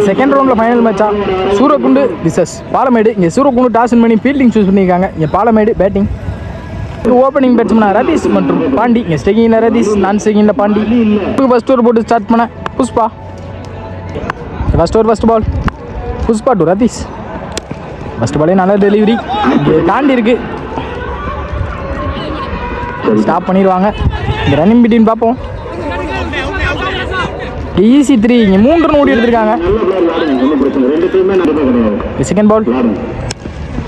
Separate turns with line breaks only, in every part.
Second ரவுண்டில் final மேட்சா Soorakundu versus Palamedu. இங்கே சூரக்குண்டு டாஸ் பண்ணி ஃபீல்டிங் சூஸ் பண்ணியிருக்காங்க. இங்கே பாலமேடு பேட்டிங். ஓப்பனிங் பேட்ஸ்மேனா ரதீஷ் மற்றும் பாண்டி. இங்கே ஸ்டெகிங்கில் ரதீஷ், நான் ஸ்டெகிங்கில் பாண்டி. ஃபர்ஸ்ட் ஓவர் போட்டு ஸ்டார்ட் பண்ண Pushpa. First over first ball Pushpa to Ratheesh. First பாலே நல்ல டெலிவரி. இங்கே தாண்டி இருக்கு, ஸ்டாப் பண்ணிடுவாங்க. இந்த ரன்னிங் பிட்வீன் பார்ப்போம். ஈஸி 3. இங்கே 3 ரன் ஓடி எடுத்திருக்காங்க. செகண்ட் பால்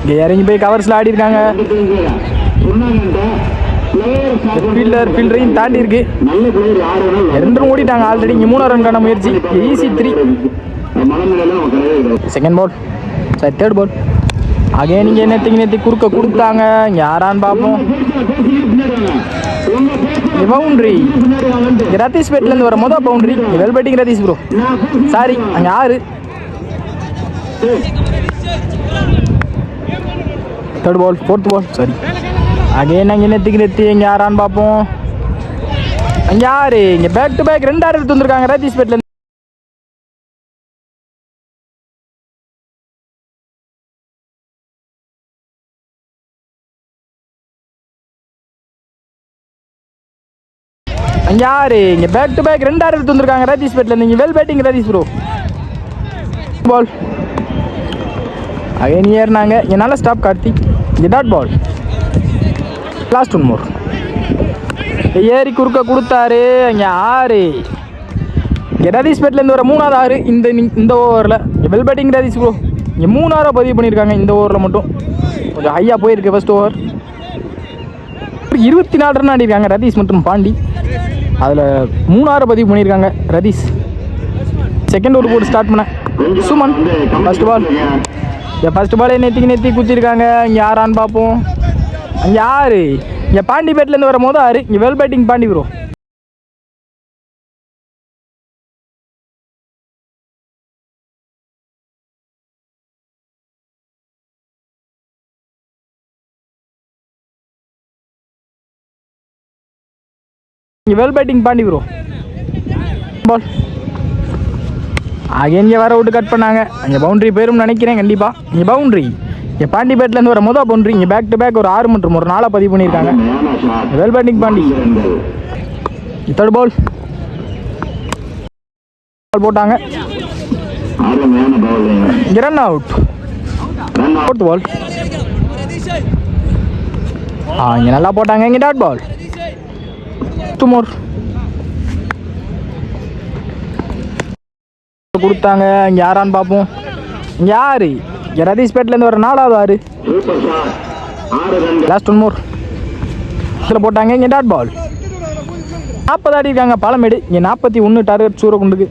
இங்கே இறங்கி போய் கவர்ஸில் ஆடி இருக்காங்க. ஃபீல்டரையும் தாண்டி இருக்கு. 2 ரன் ஓடிட்டாங்க ஆல்ரெடி. இங்கே 3 ரன்கான முயற்சி. Easy 3. Second ball sorry third ball. Again இங்கே நேற்று குறுக்க கொடுத்தாங்க. இங்கே யாரான்னு பார்ப்போம். பவுண்ட்ரி. ரதீஷ் பேட்லேருந்து வர மொதல் boundary. Well batting Ratheesh bro. Sorry அங்கே 6. Third ball fourth ball sorry. Again அங்கே நேற்று இங்கே யாரான்னு பார்ப்போம். அங்கே 6. இங்கே பேக் டு பேக் 2 எடுத்து வந்திருக்காங்க ரதீஷ் பேட்லேருந்து. யாரு இங்கே பேக் டு பேக் 2 எடுத்து வந்திருக்காங்க ரதீஷ் பேட்லேருந்து. இங்கே well batting Ratheesh bro. Ball again ஏறினாங்க. இங்கே நல்ல ஸ்டாப் கார்த்தி. இங்கே டாட் பால் லாஸ்ட் 1 மோர். ஏறி குறுக்க கொடுத்தாரு. இங்கே 6. இங்கே ரதீஷ் பேட்லேருந்து வர 3வது 6 இந்த ஓவரில். இங்கே வெல் பேட்டிங் ரதீஷ் ப்ரோ. இங்கே 3 பதிவு பண்ணியிருக்காங்க இந்த ஓவரில் மட்டும். கொஞ்சம் ஹையாக போயிருக்கு ஃபர்ஸ்ட் ஓவர். 24 ரன் ஆடிருக்காங்க ரதீஷ் மற்றும் பாண்டி. அதில் 3 பதிவு பண்ணியிருக்காங்க ரதீஷ். செகண்ட் ஓவர் போட்டு ஸ்டார்ட் பண்ண சுமன். ஃபர்ஸ்ட் பால் ஃபர்ஸ்ட் பாலே நேற்று குத்திருக்காங்க. இங்கே யாரான்னு பார்ப்போம். அங்கே 6. இங்கே பாண்டி பேட்லேருந்து வர மொதல் 6. இங்கே well batting Pandi bro. Well batting Pandi bro. Ball again இங்கே வர விட்டு கட் பண்ணாங்க. அங்கே பவுண்ட்ரி போயிரும் நினைக்கிறேன் கண்டிப்பாக. இங்கே பவுண்ட்ரி. இங்கே பாண்டி பேட்லேருந்து வர மொதல் பவுண்ட்ரி. இங்கே பேக் டு பேக் ஒரு 6 மற்றும் ஒரு 4 பதிவு பண்ணியிருக்காங்க. Well batting Pandi. Third ball போட்டாங்க. இங்கே ரன் அவுட். ஃபோர்த் பால் இங்கே நல்லா போட்டாங்க. இங்கே டாட் பால் 2 மோர் கொடுத்தாங்க. இங்கே யாரான்னு பார்ப்போம். இங்கே 6. இங்கே ரதீஷ் பேட்லேருந்து வர 4வது 6. லாஸ்ட் 1 மோர் இதில் போட்டாங்க. இங்கே டாட் பால் 40 ஆடிருக்காங்க பாலமேடு. இங்கே 41 டார்கெட் சூரக்குண்டுக்கு.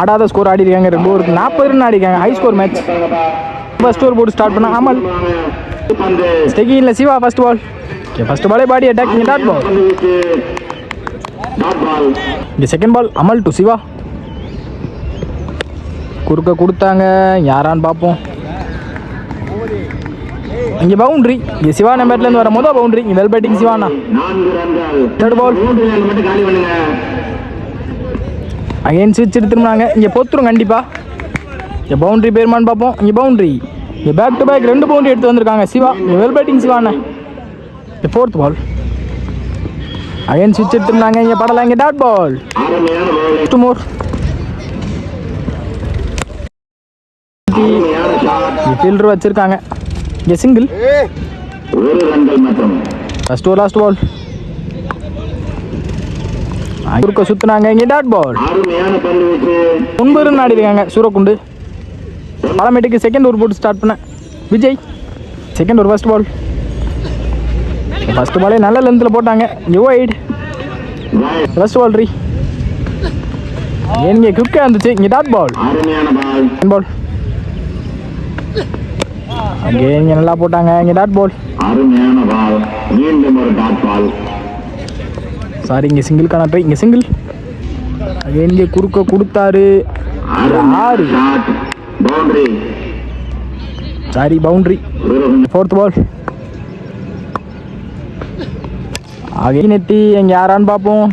ஆடாத ஸ்கோர் ஆடிருக்காங்க. 2 ஓவருக்கு 40 ரன் ஆடிருக்காங்க. High score match. First over போட்டு ஸ்டார்ட் பண்ண அமல். ஸ்டெகிங்கில் சிவா. ஃபர்ஸ்ட் பால் ஃபர்ஸ்ட் பாலே பாடி அட்டாக். இங்கே டாட் பால். இங்கே செகண்ட் பால் அமல் டு சிவா. குறுக்க கொடுத்தாங்க. யாரான்னு பார்ப்போம். இங்கே பவுண்ட்ரி. இங்கே சிவானா பேட்லேருந்து வர மொதல் பவுண்ட்ரி. இங்கே வெல் பேட்டிங் சிவானா. தேர்ட் பால் அகைன் ஸ்விட்ச் எடுத்துருந்தாங்க. இங்கே பொத்துரும் கண்டிப்பாக. இங்கே பவுண்ட்ரி பேருமான்னு பார்ப்போம். இங்கே பவுண்ட்ரி. இங்கே பேக் டு பேக் 2 பவுண்ட்ரி எடுத்து வந்திருக்காங்க சிவா. இங்கே வெல் பேட்டிங் சிவானா. ஃபோர்த் பால் அகைன் ஸ்விட்ச் எடுத்துருந்தாங்க. இங்கே படலாம். இங்கே டாட் பால் 2 மோர். ஃபீல்டர் வச்சிருக்காங்க. இங்கே single. First over last ball குறுக்க சுற்றுனாங்க. இங்கே டாட் பால் 9 ரன் ஆடிருக்காங்க சூரக்குண்டு. பாலமேட்டுக்கு செகண்ட் ஓவர் போட்டு ஸ்டார்ட் பண்ண Vijay. Second over first ball first பாலே நல்ல லென்த்தில் போட்டாங்க. இங்கே வைட். ஃபர்ஸ்ட் பால் ரீ. இங்கே குவிக்காக இருந்துச்சு. இங்கே டாட் பால் பால் அங்கே இங்கே நல்லா போட்டாங்க. இங்கே டாட் பால். சாரி இங்கே சிங்கிள்கான ட்ரை. இங்கே சிங்கிள். அங்கே இங்கே குறுக்க கொடுத்தாரு. 6. Sorry boundary. ஃபோர்த் பால் அங்கே நெத்தி. அங்கே யாரான்னு பார்ப்போம்.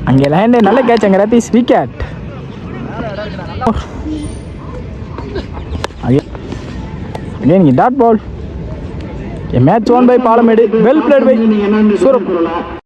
அங்கே லேண்டு நல்ல கேட்ச். அங்கே Ratheesh wicket. again dot ball. A match won by Palamede. Well played by Surakundu.